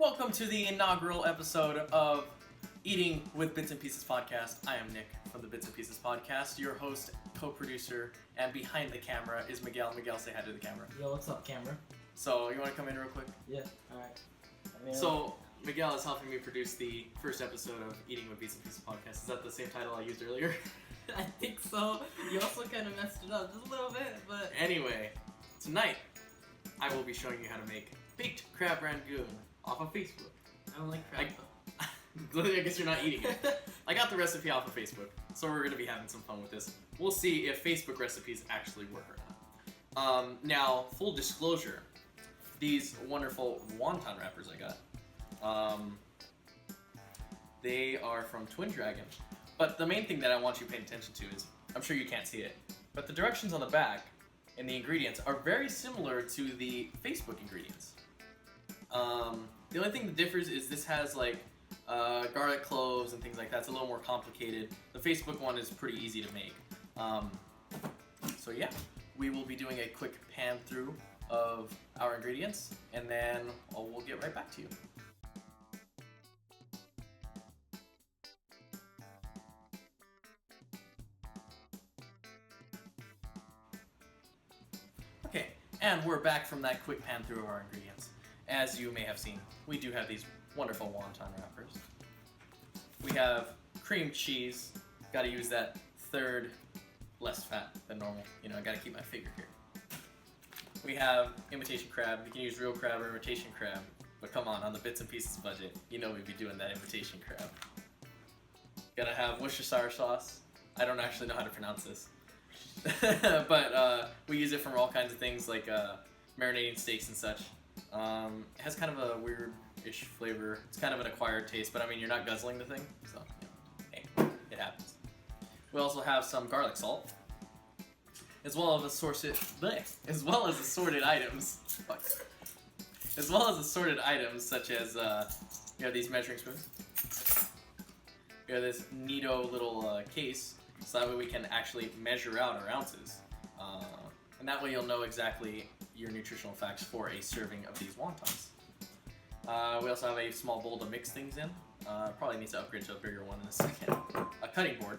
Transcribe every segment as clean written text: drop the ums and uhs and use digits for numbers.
Welcome to the inaugural episode of Eating with Bits and Pieces podcast. I am Nick from the Bits and Pieces podcast, your host, co-producer, and behind the camera is Miguel. Miguel, say hi to the camera. Yo, what's up, camera? So, you want to come in real quick? Yeah, alright. So, Miguel is helping me produce the first episode of Eating with Bits and Pieces podcast. Is that the same title I used earlier? I think so. You also kind of messed it up just a little bit, but... Anyway, tonight, I will be showing you how to make baked crab rangoon off of Facebook. I don't like crab, I guess you're not eating it. I got the recipe off of Facebook, so we're going to be having some fun with this. We'll see if Facebook recipes actually work or not. Now, full disclosure, these wonderful wonton wrappers I got, they are from Twin Dragon. But the main thing that I want you paying attention to is, I'm sure you can't see it, but the directions on the back and the ingredients are very similar to the Facebook ingredients. The only thing that differs is this has like garlic cloves and things like that. It's a little more complicated. The Facebook one is pretty easy to make. So yeah, we will be doing a quick pan through of our ingredients, and then we'll get right back to you. Okay, and we're back from that quick pan through of our ingredients. As you may have seen, we do have these wonderful wonton wrappers. We have cream cheese. Got to use that third less fat than normal. You know, I got to keep my figure here. We have imitation crab. You can use real crab or imitation crab, but come on the Bits and Pieces budget, you know we'd be doing that imitation crab. Gotta have Worcestershire sauce. I don't actually know how to pronounce this. But we use it for all kinds of things like marinating steaks and such. It has kind of a weird-ish flavor. It's kind of an acquired taste, but I mean, you're not guzzling the thing, so, you know, hey, it happens. We also have some garlic salt, as well as assorted items. As well as assorted items such as, you have these measuring spoons. We have this neato little case, so that way we can actually measure out our ounces. And that way you'll know exactly your nutritional facts for a serving of these wontons. We also have a small bowl to mix things in. Probably need to upgrade to a bigger one in a second. A cutting board.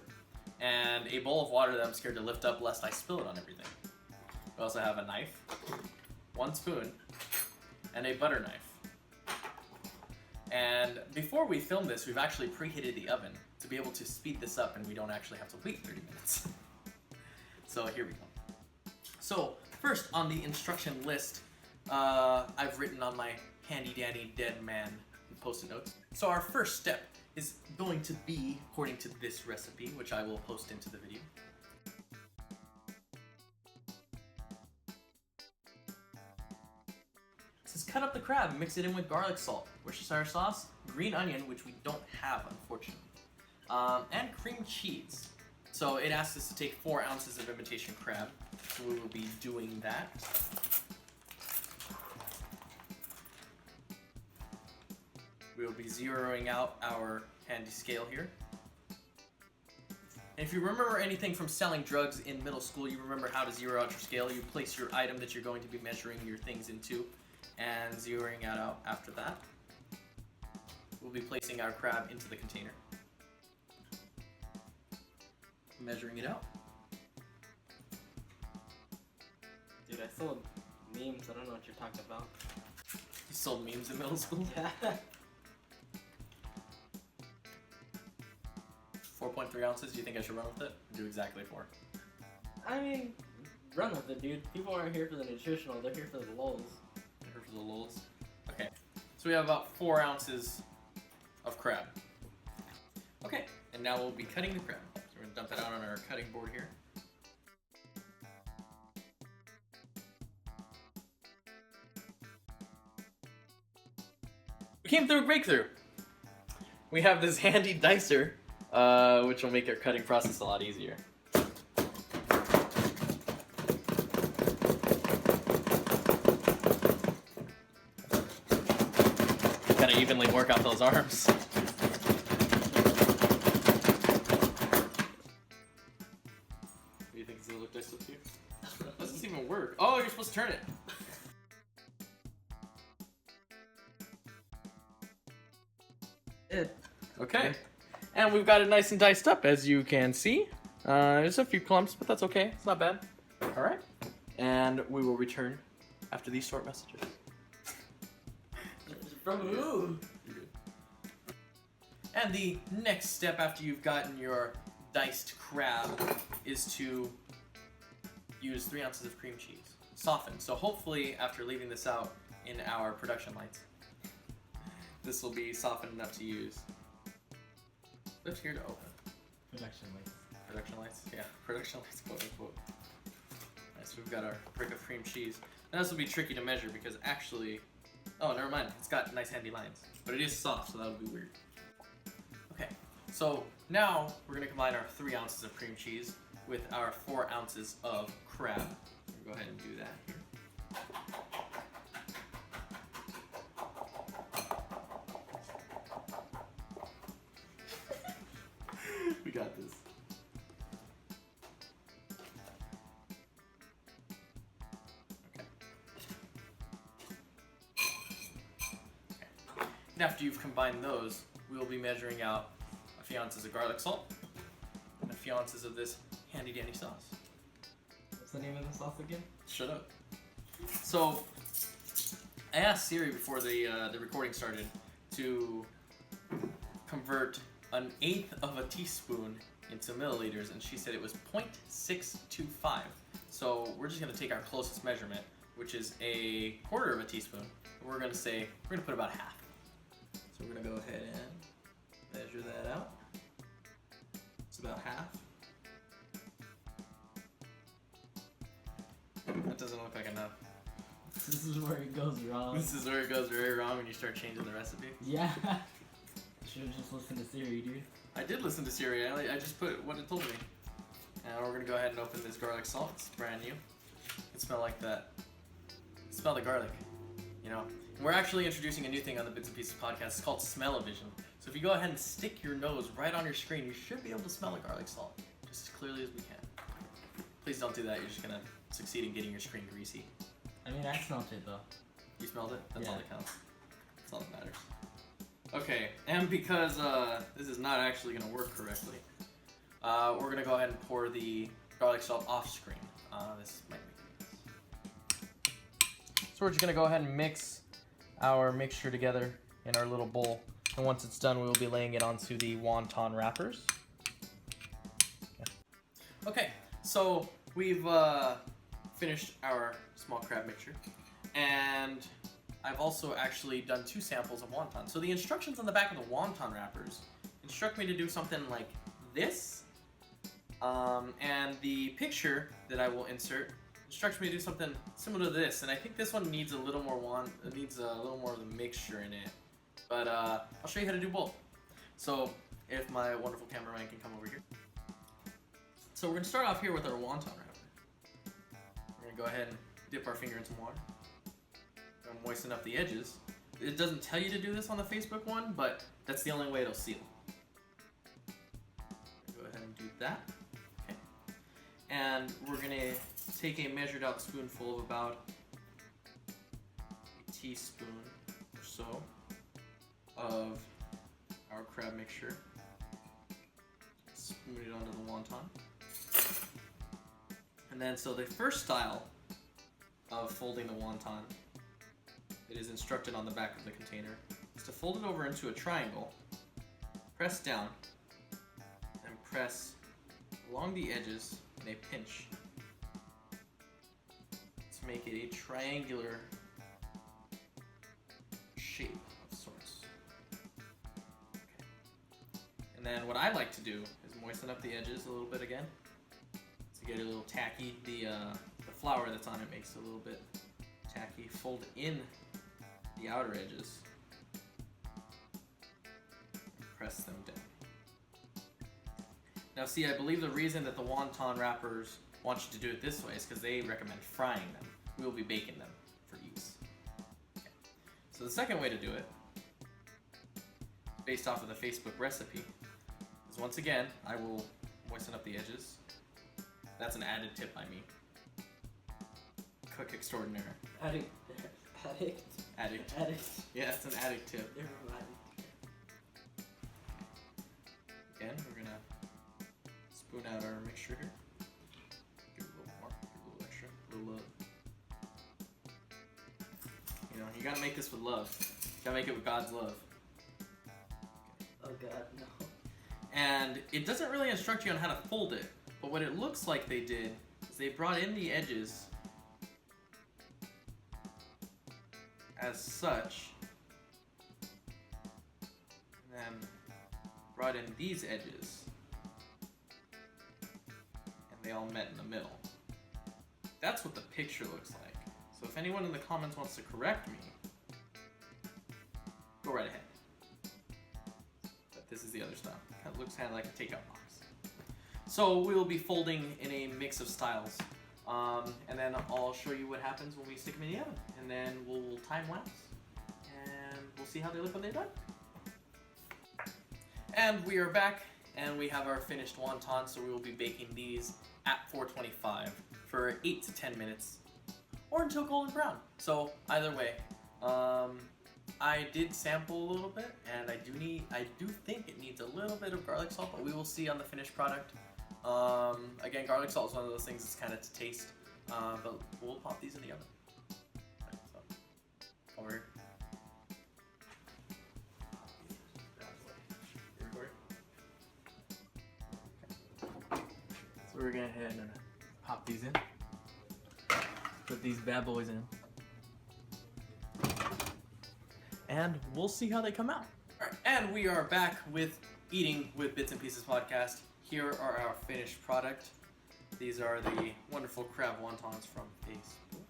And a bowl of water that I'm scared to lift up lest I spill it on everything. We also have a knife, one spoon, and a butter knife. And before we film this, we've actually preheated the oven to be able to speed this up and we don't actually have to wait 30 minutes. So here we go. So first on the instruction list, I've written on my handy dandy dead man post-it notes. So our first step is going to be according to this recipe, which I will post into the video. It says cut up the crab and mix it in with garlic salt, Worcestershire sauce, green onion, which we don't have unfortunately, and cream cheese. So it asks us to take 4 ounces of imitation crab. So we will be doing that. We will be zeroing out our handy scale here. And if you remember anything from selling drugs in middle school, you remember how to zero out your scale. You place your item that you're going to be measuring your things into and zeroing it out after that. We'll be placing our crab into the container. Measuring it out. Dude, I sold memes. I don't know what you're talking about. You sold memes in middle school? Yeah. 4.3 ounces, do you think I should run with it? Or do exactly 4? I mean, run with it, dude. People aren't here for the nutritional, they're here for the lulz. They're here for the lulz. Okay, so we have about 4 ounces of crab. Okay, and now we'll be cutting the crab. So we're gonna dump it out on our cutting board here. We came through a breakthrough. We have this handy dicer, which will make our cutting process a lot easier. Gotta evenly work out those arms. What do you think? Does it look nice with you? Doesn't even work. Oh, you're supposed to turn it. it. Okay. And we've got it nice and diced up, as you can see. There's a few clumps, but that's okay. It's not bad. All right. And we will return after these short messages. From who? And the next step after you've gotten your diced crab is to use 3 ounces of cream cheese. Soften. So hopefully after leaving this out in our production lights, this will be softened enough to use. Lift here to open. Production lights. Production lights? Yeah, production lights, quote unquote. Alright, so we've got our brick of cream cheese. And this will be tricky to measure because actually... Oh, never mind. It's got nice handy lines. But it is soft, so that would be weird. Okay, so now we're going to combine our 3 ounces of cream cheese with our 4 ounces of crab. We'll go ahead and do that here. We got this. Okay. And after you've combined those, we'll be measuring out a few ounces of garlic salt and a few ounces of this handy dandy sauce. What's the name of the sauce again? Shut up. So, I asked Siri before the recording started to convert 1/8 of a teaspoon into milliliters, and she said it was 0.625. So we're just gonna take our closest measurement, which is 1/4 of a teaspoon, and we're gonna put about half. So we're gonna go ahead and measure that out. It's about half. That doesn't look like enough. This is where it goes wrong. This is where it goes very wrong when you start changing the recipe. Yeah. Should have just listened to Siri, dude. I did listen to Siri. I just put what it told me. And we're gonna go ahead and open this garlic salt. It's brand new. It smells like that. Smell the garlic. You know. And we're actually introducing a new thing on the Bits and Pieces podcast. It's called Smell-O-Vision. So if you go ahead and stick your nose right on your screen, you should be able to smell the garlic salt just as clearly as we can. Please don't do that. You're just gonna succeed in getting your screen greasy. I mean, I smelled it though. You smelled it? That's Yeah. all that counts. That's all that matters. Okay, and because this is not actually going to work correctly, we're going to go ahead and pour the garlic salt off screen. This might make sense. So we're just going to go ahead and mix our mixture together in our little bowl. And once it's done, we will be laying it onto the wonton wrappers. Okay, so we've finished our small crab mixture. And I've also actually done 2 samples of wonton. So the instructions on the back of the wonton wrappers instruct me to do something like this. And the picture that I will insert instructs me to do something similar to this. And I think this one needs a little more of the mixture in it. But I'll show you how to do both. So if my wonderful cameraman can come over here. So we're gonna start off here with our wonton wrapper. We're gonna go ahead and dip our finger in some water. Moisten up the edges. It doesn't tell you to do this on the Facebook one, but that's the only way it'll seal. Go ahead and do that. Okay. And we're gonna take a measured out spoonful of about a teaspoon or so of our crab mixture. Spoon it onto the wonton. And then, so the first style of folding the wonton, it is instructed on the back of the container, is to fold it over into a triangle, press down, and press along the edges in a pinch to make it a triangular shape of sorts. Okay. And then what I like to do is moisten up the edges a little bit again to get it a little tacky. The flour that's on it makes it a little bit tacky. Fold in the outer edges and press them down. Now see, I believe the reason that the wonton wrappers want you to do it this way is because they recommend frying them. We will be baking them for use. Okay. So the second way to do it, based off of the Facebook recipe, is once again, I will moisten up the edges. That's an added tip by me. Cook extraordinaire. Addict. Addict. Addict. Yeah, it's an addict tip. Never mind. out our mixture here. Give it a little more, give it a little extra, a little love. You know, you gotta make this with love. You gotta make it with God's love. Oh God, no. And it doesn't really instruct you on how to fold it, but what it looks like they did is they brought in the edges as such, and then brought in these edges, and they all met in the middle. That's what the picture looks like. So if anyone in the comments wants to correct me, go right ahead. But this is the other style. It looks kind of like a takeout box. So we will be folding in a mix of styles. And then I'll show you what happens when we stick them in the oven. And then we'll time lapse. And we'll see how they look when they're done. And we are back. And we have our finished wontons. So we will be baking these at 425 for 8 to 10 minutes. Or until golden brown. So either way. I did sample a little bit. And I do think it needs a little bit of garlic salt. But we will see on the finished product. Again, garlic salt is one of those things that's kind of to taste, but we'll pop these in the oven. Right, so, over here. Okay. So we're gonna head and pop these in. Put these bad boys in. And we'll see how they come out. Alright, and we are back with Eating with Bits and Pieces podcast. Here are our finished product. These are the wonderful crab wontons from Facebook.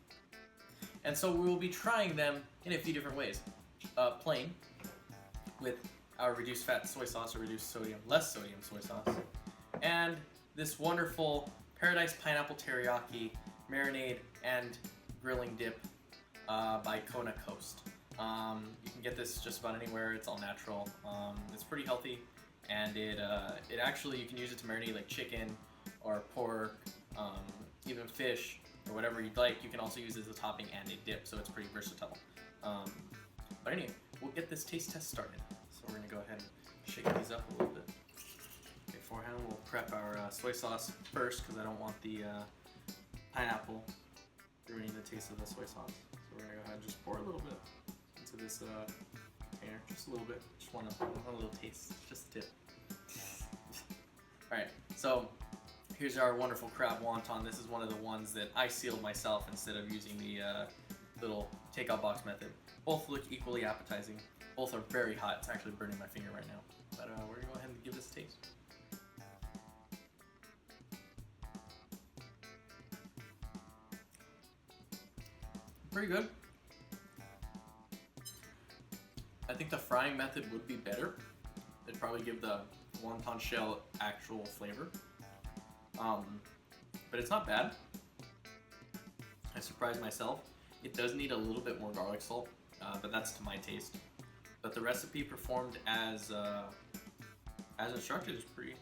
And so we will be trying them in a few different ways. Plain, with our reduced fat soy sauce or reduced sodium, less sodium soy sauce. And this wonderful Paradise Pineapple Teriyaki Marinade and Grilling Dip by Kona Coast. You can get this just about anywhere. It's all natural. It's pretty healthy. And it actually, you can use it to marinate like chicken or pork, even fish or whatever you'd like. You can also use it as a topping and a dip, so it's pretty versatile. But anyway, we'll get this taste test started. So we're gonna go ahead and shake these up a little bit. Beforehand, we'll prep our soy sauce first because I don't want the pineapple ruining the taste of the soy sauce. So we're gonna go ahead and just pour a little bit into this container, just a little bit. Just want a little taste, just a tip. Alright, so here's our wonderful crab wonton. This is one of the ones that I sealed myself instead of using the little takeout box method. Both look equally appetizing. Both are very hot. It's actually burning my finger right now. But we're gonna go ahead and give this a taste. Pretty good. I think the frying method would be better. It'd probably give the wonton shell actual flavor. But it's not bad. I surprised myself. It does need a little bit more garlic salt, but that's to my taste. But the recipe performed as instructed is pretty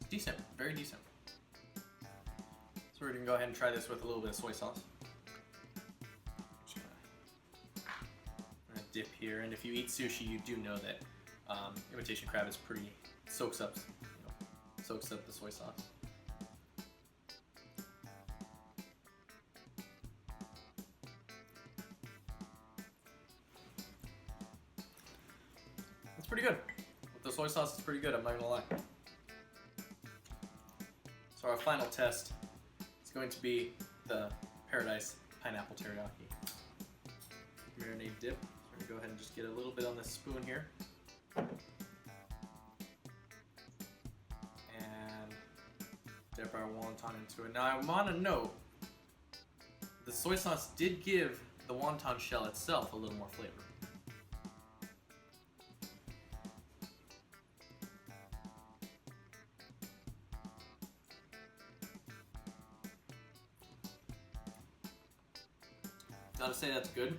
decent, very decent. So we're gonna go ahead and try this with a little bit of soy sauce. Dip here, and if you eat sushi, you do know that imitation crab is pretty soaks up the soy sauce. It's pretty good. With the soy sauce, it's pretty good. I'm not gonna lie. So our final test is going to be the Paradise Pineapple Teriyaki marinade dip. Go ahead and just get a little bit on this spoon here. And dip our wonton into it. Now I want to note, the soy sauce did give the wonton shell itself a little more flavor. Not to say that's good,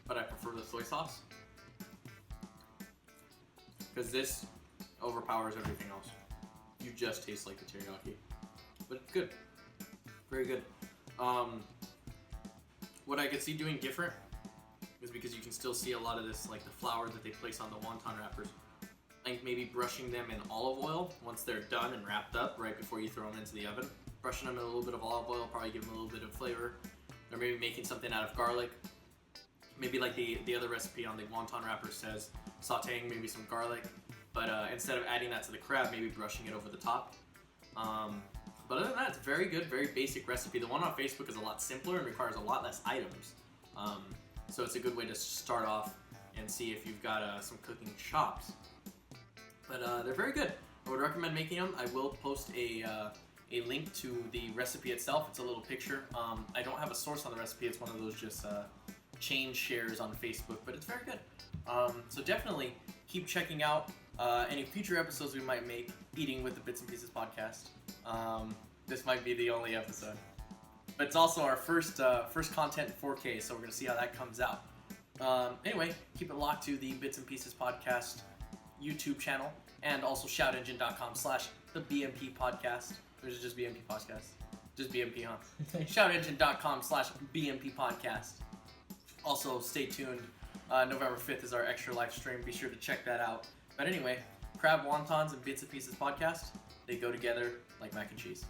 but I prefer the soy sauce because this overpowers everything else. You just taste like the teriyaki, but it's good, very good. What I could see doing different is because you can still see a lot of this, like the flour that they place on the wonton wrappers. like maybe brushing them in olive oil once they're done and wrapped up right before you throw them into the oven. Brushing them in a little bit of olive oil, probably give them a little bit of flavor. Or maybe making something out of garlic. Maybe like the other recipe on the wonton wrapper says, sauteing maybe some garlic. But instead of adding that to the crab, maybe brushing it over the top. But other than that, it's a very good, very basic recipe. The one on Facebook is a lot simpler and requires a lot less items. So it's a good way to start off and see if you've got some cooking chops. But they're very good. I would recommend making them. I will post a link to the recipe itself. It's a little picture. I don't have a source on the recipe. It's one of those just chain shares on Facebook, but it's very good. So definitely keep checking out any future episodes we might make, eating with the Bits and Pieces podcast. This might be the only episode. But it's also our first content in 4K, so we're going to see how that comes out. Anyway, keep it locked to the Bits and Pieces podcast YouTube channel, and also shoutengine.com/the BNP podcast. Or is it just BNP podcast? Just BNP, huh? shoutengine.com/BNP podcast. Also, stay tuned. November 5th is our extra live stream. Be sure to check that out. But anyway, crab wontons and Bits and Pieces podcast, they go together like mac and cheese.